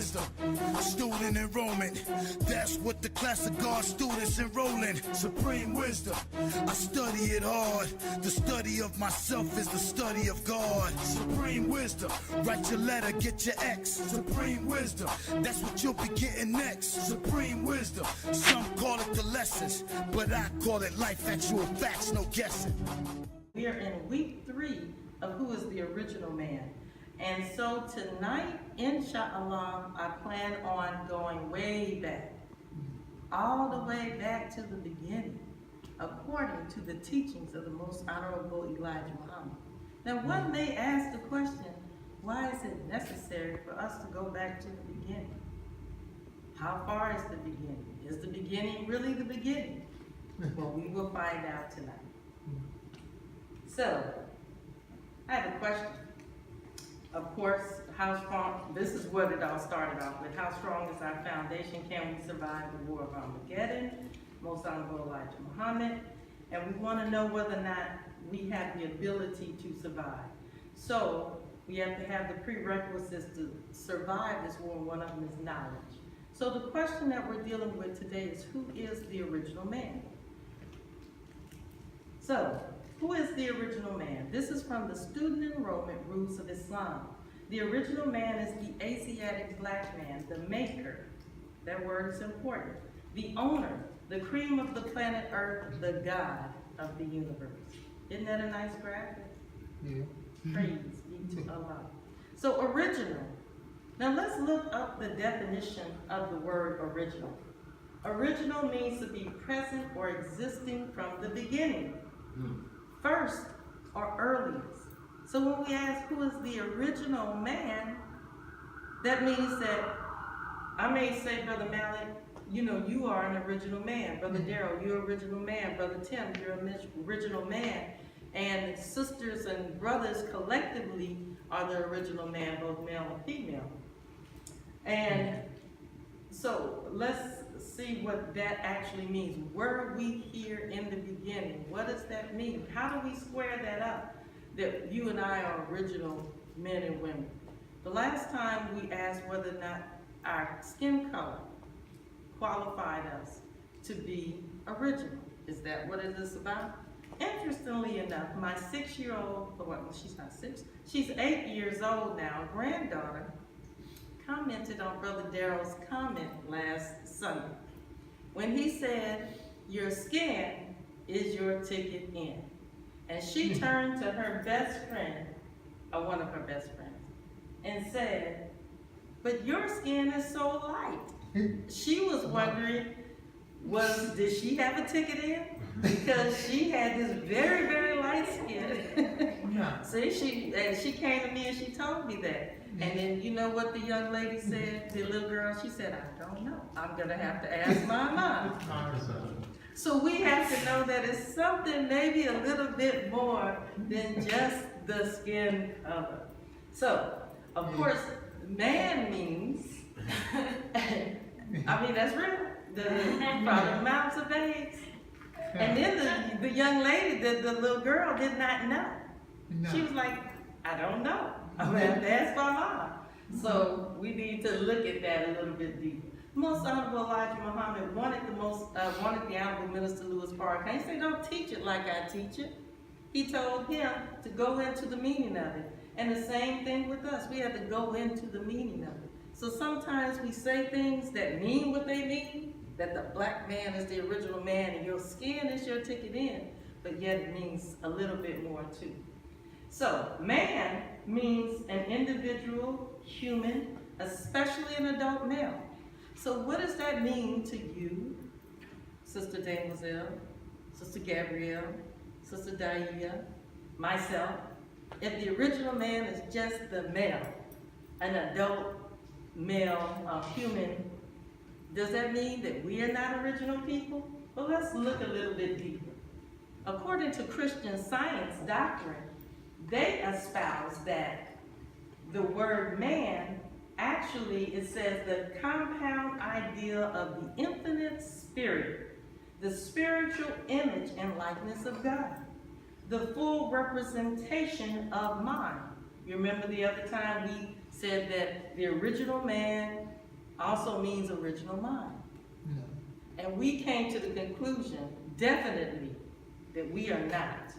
wisdom, student enrollment. That's what the class of God students enrolling. Supreme wisdom, I study it hard. The study of myself is the study of God. Supreme wisdom, write your letter, get your X. Supreme wisdom, that's what you'll be getting next. Supreme wisdom, some call it the lessons, but I call it life, actual facts, no guessing. We are in week 3 of Who is the Original Man. And so tonight, inshallah, I plan on going way back, all the way back to the beginning, according to the teachings of the Most Honorable Elijah Muhammad. Now one may ask the question, why is it necessary for us to go back to the beginning? How far is the beginning? Is the beginning really the beginning? Well, we will find out tonight. So, I have a question. Of course, how strong, this is what it all started off with. How strong is our foundation? Can we survive the war of Armageddon? Most Honorable Elijah Muhammad. And we want to know whether or not we have the ability to survive. So, we have to have the prerequisites to survive this war. One of them is knowledge. So the question that we're dealing with today is, who is the original man? So, who is the original man? This is from the Student Enrollment Rules of Islam. The original man is the Asiatic black man, the maker. That word is important. The owner, the cream of the planet Earth, the God of the universe. Isn't that a nice graphic? Yeah. Praise be to Allah. So original. Now let's look up the definition of the word original. Original means to be present or existing from the beginning. First or earliest. So when we ask who is the original man, that means that I may say, Brother Malik, you know, you are an original man. Brother Darrell, you're an original man. Brother Tim, you're an original man. And sisters and brothers collectively are the original man, both male and female. And so let's see what that actually means. Were we here in the beginning? What does that mean? How do we square that up, that you and I are original men and women? The last time we asked whether or not our skin color qualified us to be original. Is that what it is about? Interestingly enough, my 6-year-old, well, she's not 6, she's 8 years old now, granddaughter, commented on Brother Darrell's comment last Sunday when he said, your skin is your ticket in. And she turned to her best friend, or one of her best friends, and said, but your skin is so light. She was wondering, did she have a ticket in? Because she had this very, very light skin. See, she came to me and she told me that. And then you know what the young lady said, the little girl, she said, I don't know. I'm gonna have to ask my mom. So we have to know that it's something maybe a little bit more than just the skin color. So, of course, man means, I mean, that's real. From the mouths of babes. And then the young lady, the little girl did not know. She was like, I don't know. I'm going to have to ask my mom. So we need to look at that a little bit deeper. Most Honorable Elijah Muhammad wanted the Honorable Minister Louis Farrakhan. He said, don't teach it like I teach it. He told him to go into the meaning of it. And the same thing with us. We have to go into the meaning of it. So sometimes we say things that mean what they mean, that the black man is the original man and your skin is your ticket in, but yet it means a little bit more too. So, man means an individual, human, especially an adult male. So what does that mean to you, Sister Demoiselle, Sister Gabrielle, Sister Daia, myself? If the original man is just the male, an adult male, human, does that mean that we are not original people? Well, let's look a little bit deeper. According to Christian Science doctrine, they espouse that the word man, actually it says the compound idea of the infinite spirit, the spiritual image and likeness of God, the full representation of mind. You remember the other time we said that the original man also means original mind. Yeah. And we came to the conclusion, definitely, that we are not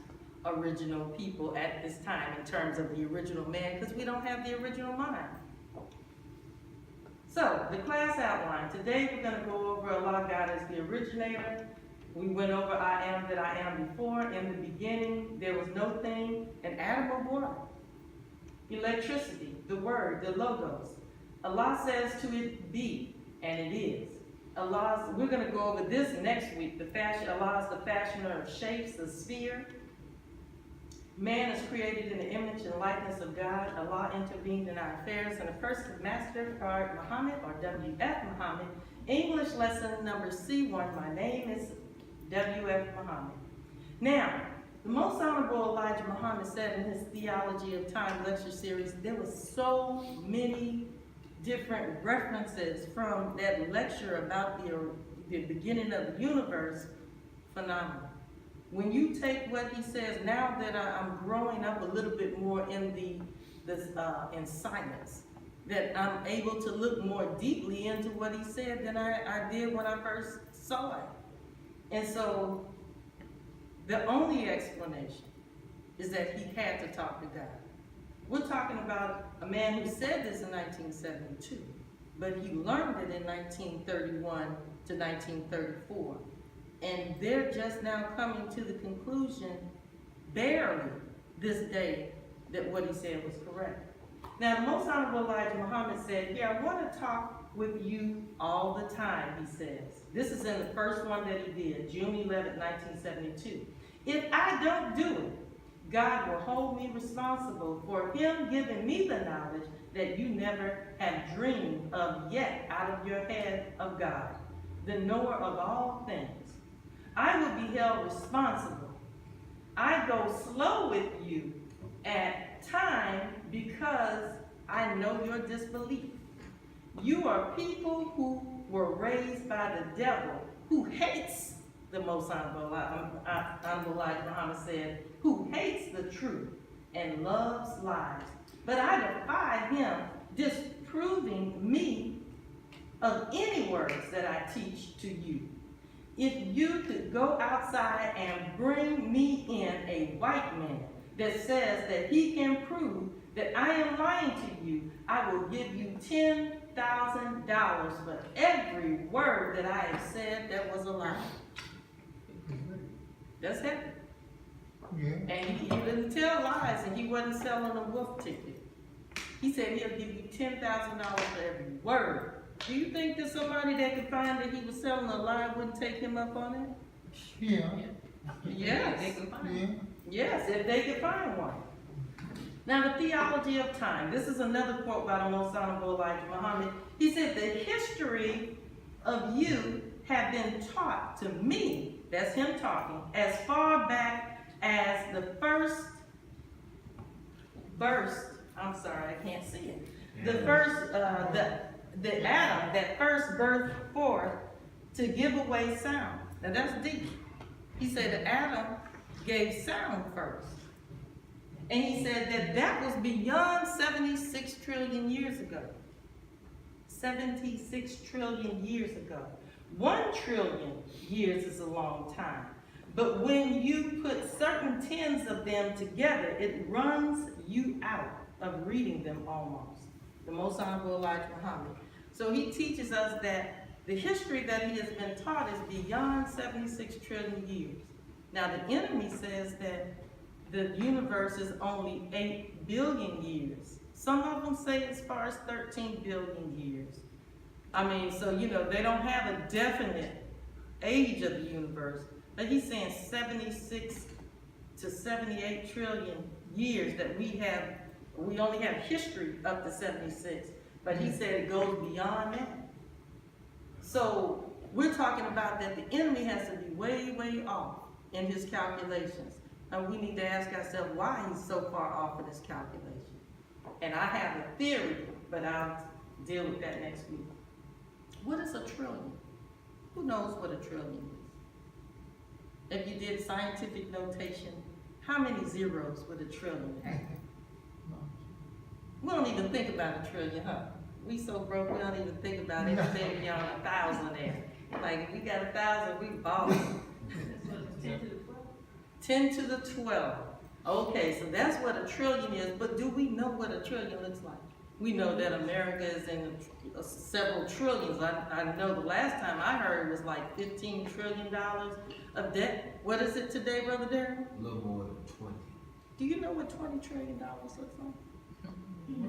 original people at this time in terms of the original man, because we don't have the original mind. So, the class outline. Today we're going to go over Allah God as the originator. We went over I am that I am before. In the beginning, there was no thing, an atom of water. Electricity, the word, the logos. Allah says to it be, and it is. We're going to go over this next week. Allah is the fashioner of shapes, the sphere. Man is created in the image and likeness of God. Allah intervened in our affairs. And the first master, Card Muhammad, or W.F. Muhammad, English lesson number C1. My name is W.F. Muhammad. Now, the Most Honorable Elijah Muhammad said in his Theology of Time lecture series, there were so many different references from that lecture about the beginning of the universe. Phenomenal. When you take what he says, now that I'm growing up a little bit more in in science, that I'm able to look more deeply into what he said than I did when I first saw it. And so, the only explanation is that he had to talk to God. We're talking about a man who said this in 1972, but he learned it in 1931 to 1934. And they're just now coming to the conclusion, barely this day, that what he said was correct. Now, the Most Honorable Elijah Muhammad said, yeah, I want to talk with you all the time, he says. This is in the first one that he did, June 11, 1972. If I don't do it, God will hold me responsible for him giving me the knowledge that you never have dreamed of yet out of your head of God, the knower of all things. I will be held responsible. I go slow with you at time because I know your disbelief. You are people who were raised by the devil, who hates the Most Honorable Elijah Muhammad said, who hates the truth and loves lies. But I defy him disproving me of any words that I teach to you. If you could go outside and bring me in a white man that says that he can prove that I am lying to you, I will give you $10,000 for every word that I have said that was a lie. That's heavy. Yeah. And he didn't tell lies, and he wasn't selling a wolf ticket. He said he'll give you $10,000 for every word. Do you think that somebody that could find that he was selling a lie wouldn't take him up on it? Yeah. Yes. They can find Yeah. Yes, if they could find one. Now, the theology of time. This is another quote by the Most Honorable Elijah Muhammad. He said, the history of you have been taught to me, that's him talking, as far back as the first burst, I'm sorry, I can't see it. The first, the atom that first birthed forth to give away sound. Now that's deep. He said the atom gave sound first. And he said that was beyond 76 trillion years ago. 76 trillion years ago. 1 trillion years is a long time. But when you put certain tens of them together, it runs you out of reading them almost. The Most Honorable Elijah Muhammad. So he teaches us that the history that he has been taught is beyond 76 trillion years. Now the enemy says that the universe is only 8 billion years. Some of them say as far as 13 billion years. I mean, so, you know, they don't have a definite age of the universe, but he's saying 76 to 78 trillion years that we only have history up to 76, but he said it goes beyond that. So we're talking about that the enemy has to be way, way off in his calculations. And we need to ask ourselves why he's so far off in his calculation. And I have a theory, but I'll deal with that next week. What is a trillion? Who knows what a trillion is? If you did scientific notation, how many zeros would a trillion have? We don't even think about a trillion, huh? We so broke, we don't even think about anything beyond 1,000 there. Like, if we got 1,000, we ballin'. 10 to the 12. Okay, so that's what a trillion is, but do we know what a trillion looks like? We know that America is in several trillions. I know the last time I heard it was like $15 trillion of debt. What is it today, Brother Darren? A little more than 20. Do you know what $20 trillion looks like?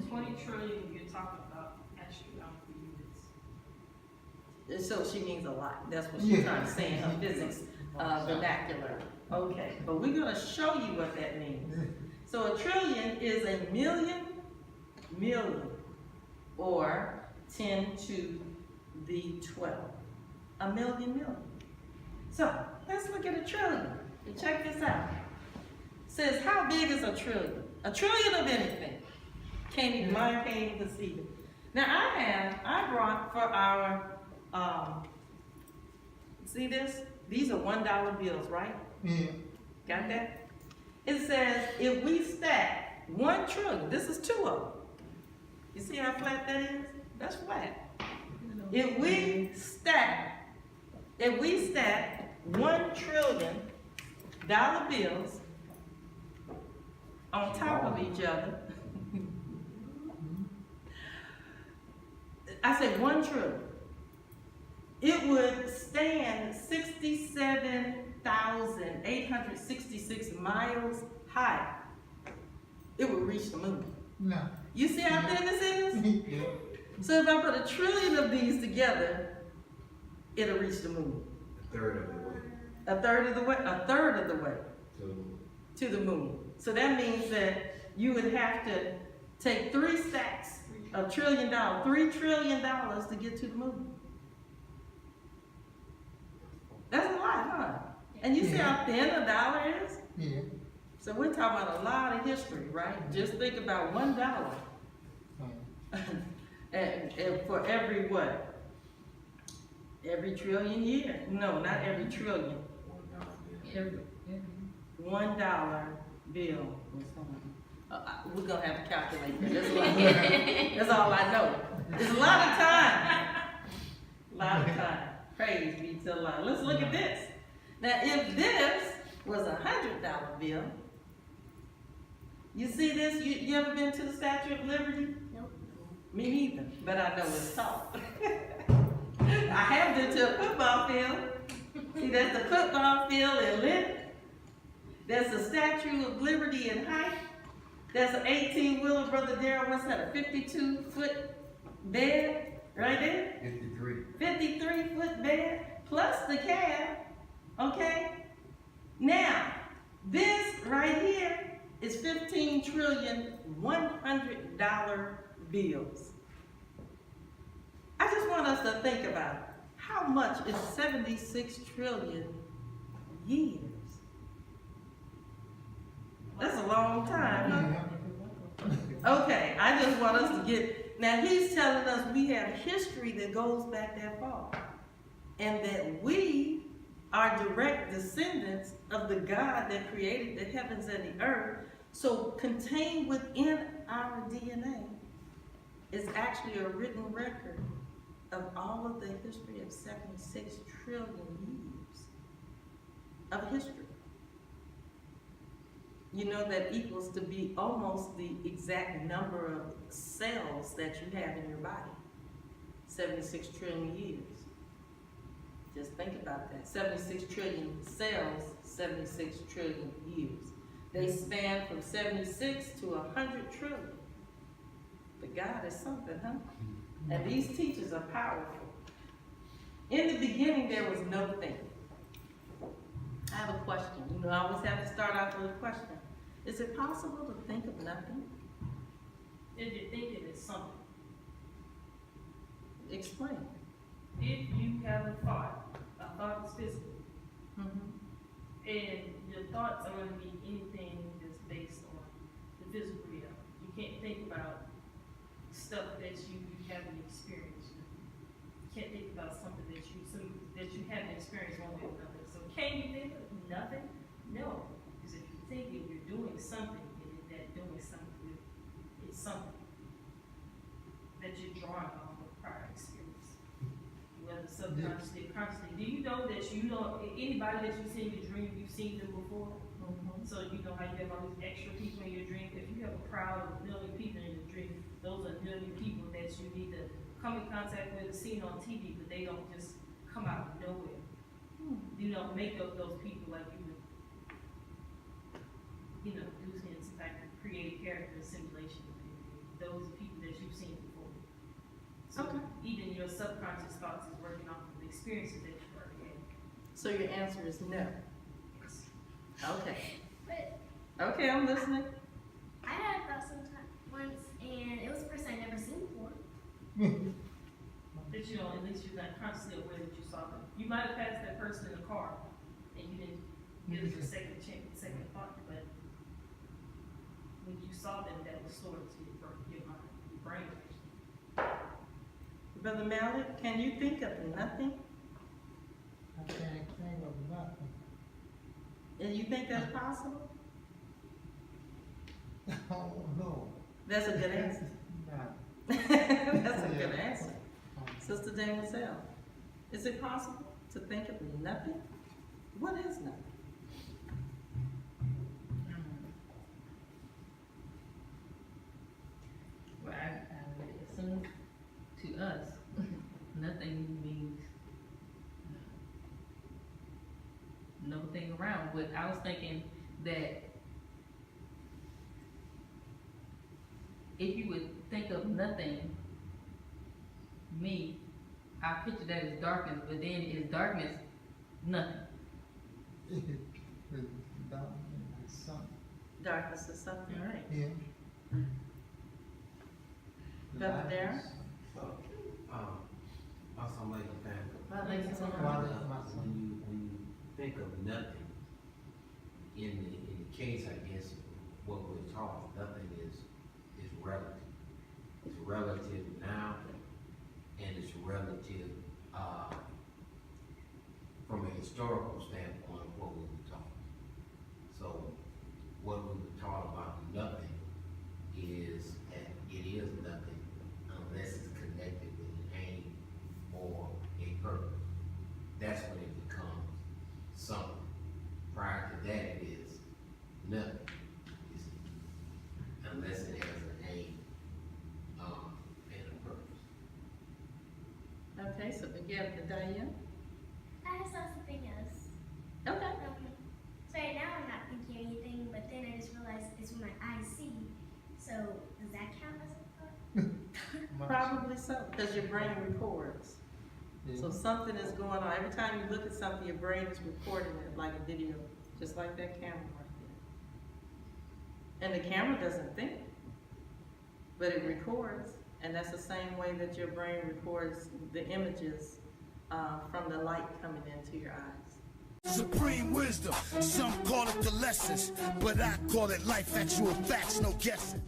20 trillion, you're talking about astronomical units. So she means a lot. That's what she's trying to say in her physics vernacular. Okay, but we're gonna show you what that means. So a trillion is a million, or 10 to the 12. A million. So let's look at a trillion. And check this out. It says, how big is a trillion? A trillion of anything. Can't even conceive it. Now I brought for our, see this? These are $1 bills, right? Yeah. Got that? It says, if we stack 1 trillion, this is 2 of them. You see how flat that is? That's flat. If we stack 1 trillion dollar bills on top of each other, I said 1 trillion, it would stand 67,866 miles high. It would reach the moon. No. You see how thin this is? Yeah. So if I put 1 trillion of these together, it'll reach the moon. A third of the way. A third of the way So, to the moon. So that means that you would have to take 3 stacks of $1 trillion, $3 trillion to get to the moon. That's a lot, huh? And you see how thin a dollar is? Yeah. So we're talking about a lot of history, right? Just think about $1. and for every what? Every trillion year? No, not every trillion. Every $1 bill. We're gonna have to calculate that. That's all I know. It's a lot of time. A lot of time. Praise be to Allah. Let's look at this. Now, if this was $100 bill, you see this? You ever been to the Statue of Liberty? Nope. Me neither, but I know it's tall. I have been to a football field. See, that's the football field in length. That's the Statue of Liberty in height. That's an 18-wheeler, Brother Darrell. What's that, a 52-foot bed right there? 53. 53-foot bed, plus the cab, okay? Now, this right here is $15 trillion $100 bills. I just want us to think about it. How much is 76 trillion years? That's a long time, huh? Okay, I just want us to get, now he's telling us we have history that goes back that far. And that we are direct descendants of the God that created the heavens and the earth. So contained within our DNA is actually a written record of all of the history of 76 trillion years of history. You know that equals to be almost the exact number of cells that you have in your body. 76 trillion years. Just think about that. 76 trillion cells, 76 trillion years. They span from 76 to 100 trillion. But God is something, huh? And these teachers are powerful. In the beginning, there was no thing. I have a question. You know, I always have to start off with a question. Is it possible to think of nothing? If you're thinking it's something. Explain. If you have a thought is physical, Mm-hmm. and your thoughts are going to be anything that's based on the physical reality. You can't think about stuff that you haven't experienced. You can't think about something that you haven't experienced one way or another. So can you think of nothing? No. Because if you think it, you're doing something, and that doing something, it's something. you're drawing on a prior experience, whether subconsciously or consciously. Do you know that anybody that you see in your dream, you've seen them before? So you know how you have all these extra people in your dream. If you have a crowd of 1 million people in your dream, those are 1 million people that you need to come in contact with and see on TV, but they don't just come out of nowhere. You know, make up those people like you would, you know, do in some type of creative character simulation. Those are people that you've seen before. So even your subconscious thoughts is working off of the experiences that you've already had. So your answer is no. Yes. Okay. But Okay, I'm listening. I had a thought sometime once, and it was a person I'd never seen before. That you know, at least you're not consciously aware that you saw them. You might have passed that person in the car, and you didn't give it a second thought, but when you saw them, that was stored to your mind, your brain. Brother Malik, can you think of nothing? I can't think of nothing. And you think that's possible? Oh, no. That's a good answer. Nah. That's a good answer. Sister Danielle, is it possible to think of nothing? What is nothing? Well, I would assume to us, nothing means no thing around. But I was thinking that if you would think of nothing, I picture that as darkness, but then is darkness nothing? It's dark in the sun. Darkness is something, right? Yeah. Brother Light Darren? is- Also make a family. Light is my sun. When you think of nothing, in the case, I guess, what we're taught, nothing is relative. It's relative now, and it's relative, from a historical standpoint of what we were taught. So, what we were taught about nothing is that it is nothing unless it's connected with an aim or a purpose. That's when it becomes something. Prior to that, it is nothing. It's, unless it has an aim and a purpose. Okay, so again, Diane? I saw something else. Okay. So right now I'm not thinking anything, but then I just realized it's what my eyes see. So does that count as a thought? Probably so, because your brain records. Yeah. So something is going on. Every time you look at something, your brain is recording it like a video, just like that camera right there. And the camera doesn't think, but it records. And that's the same way that your brain records the images from the light coming into your eyes. Supreme wisdom, some call it the lessons, but I call it life, actual facts, no guessing.